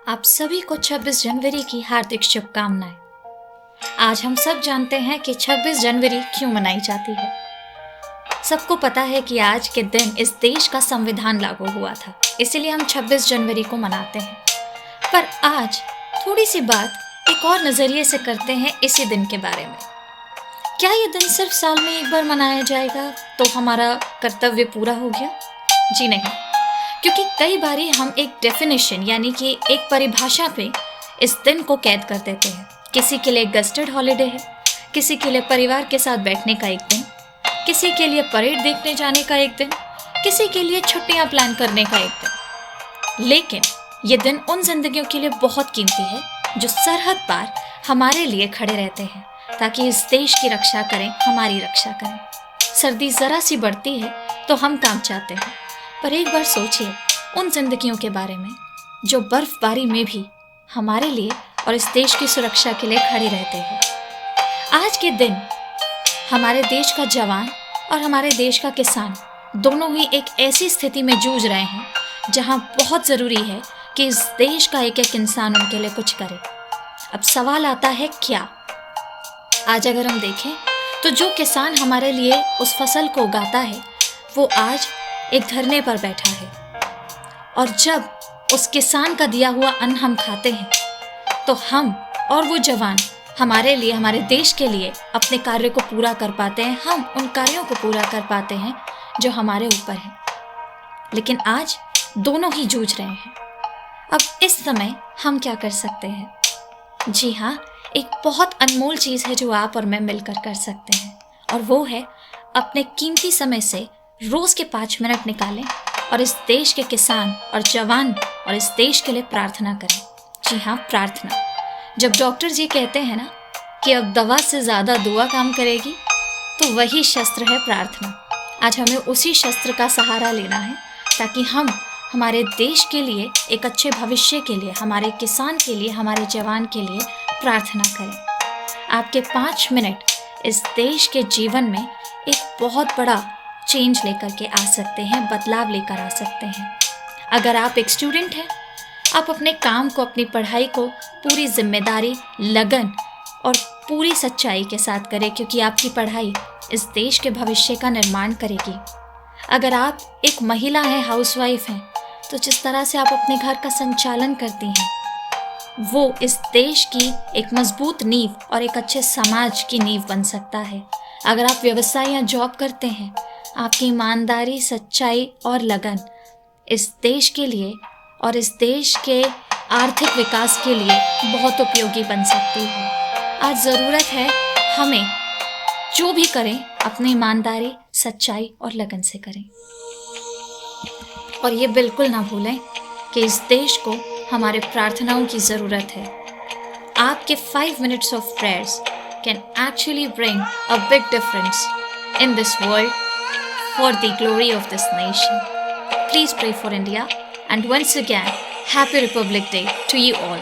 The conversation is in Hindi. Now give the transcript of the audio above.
आप सभी को 26 जनवरी की हार्दिक शुभकामनाएं। आज हम सब जानते हैं कि 26 जनवरी क्यों मनाई जाती है। सबको पता है कि आज के दिन इस देश का संविधान लागू हुआ था, इसीलिए हम 26 जनवरी को मनाते हैं। पर आज थोड़ी सी बात एक और नज़रिए से करते हैं इसी दिन के बारे में। क्या ये दिन सिर्फ साल में एक बार मनाया जाएगा तो हमारा कर्तव्य पूरा हो गया? जी नहीं, क्योंकि कई बारी हम एक डेफिनेशन यानी कि एक परिभाषा पे इस दिन को कैद कर देते हैं। किसी के लिए गस्टेड हॉलिडे है, किसी के लिए परिवार के साथ बैठने का एक दिन, किसी के लिए परेड देखने जाने का एक दिन, किसी के लिए छुट्टियां प्लान करने का एक दिन। लेकिन ये दिन उन जिंदगियों के लिए बहुत कीमती है जो सरहद पार हमारे लिए खड़े रहते हैं ताकि इस देश की रक्षा करें, हमारी रक्षा करें। सर्दी जरा सी बढ़ती है तो हम काम चाहते हैं, पर एक बार सोचिए उन जिंदगियों के बारे में जो बर्फबारी में भी हमारे लिए और इस देश की सुरक्षा के लिए खड़े रहते हैं। आज के दिन हमारे देश का जवान और हमारे देश का किसान दोनों ही एक ऐसी स्थिति में जूझ रहे हैं जहां बहुत ज़रूरी है कि इस देश का एक एक इंसान उनके लिए कुछ करे। अब सवाल आता है क्या? आज अगर हम देखें तो जो किसान हमारे लिए उस फसल को उगाता है वो आज एक धरने पर बैठा है, और जब उस किसान का दिया हुआ अन्न हम खाते हैं तो हम और वो जवान हमारे लिए, हमारे देश के लिए अपने कार्य को पूरा कर पाते हैं। हम उन कार्यों को पूरा कर पाते हैं जो हमारे ऊपर है। लेकिन आज दोनों ही जूझ रहे हैं। अब इस समय हम क्या कर सकते हैं? जी हाँ, एक बहुत अनमोल चीज़ है जो आप और मैं मिलकर कर सकते हैं, और वो है अपने कीमती समय से रोज़ के 5 मिनट निकालें और इस देश के किसान और जवान और इस देश के लिए प्रार्थना करें। जी हाँ, प्रार्थना। जब डॉक्टर जी कहते हैं ना कि अब दवा से ज़्यादा दुआ काम करेगी, तो वही शस्त्र है प्रार्थना। आज हमें उसी शस्त्र का सहारा लेना है ताकि हम हमारे देश के लिए, एक अच्छे भविष्य के लिए, हमारे किसान के लिए, हमारे जवान के लिए प्रार्थना करें। आपके 5 मिनट इस देश के जीवन में एक बहुत बड़ा चेंज लेकर के आ सकते हैं, बदलाव लेकर आ सकते हैं। अगर आप एक स्टूडेंट हैं, आप अपने काम को, अपनी पढ़ाई को पूरी जिम्मेदारी, लगन और पूरी सच्चाई के साथ करें, क्योंकि आपकी पढ़ाई इस देश के भविष्य का निर्माण करेगी। अगर आप एक महिला हैं, हाउसवाइफ हैं, तो जिस तरह से आप अपने घर का संचालन करती हैं वो इस देश की एक मजबूत नींव और एक अच्छे समाज की नींव बन सकता है। अगर आप व्यवसाय या जॉब करते हैं, आपकी ईमानदारी, सच्चाई और लगन इस देश के लिए और इस देश के आर्थिक विकास के लिए बहुत उपयोगी बन सकती है। आज ज़रूरत है हमें जो भी करें अपनी ईमानदारी, सच्चाई और लगन से करें। और ये बिल्कुल ना भूलें कि इस देश को हमारे प्रार्थनाओं की ज़रूरत है। आपके 5 minutes of prayers can actually bring a big difference in this world for the glory of this nation. Please pray for India, and once again, Happy Republic Day to you all.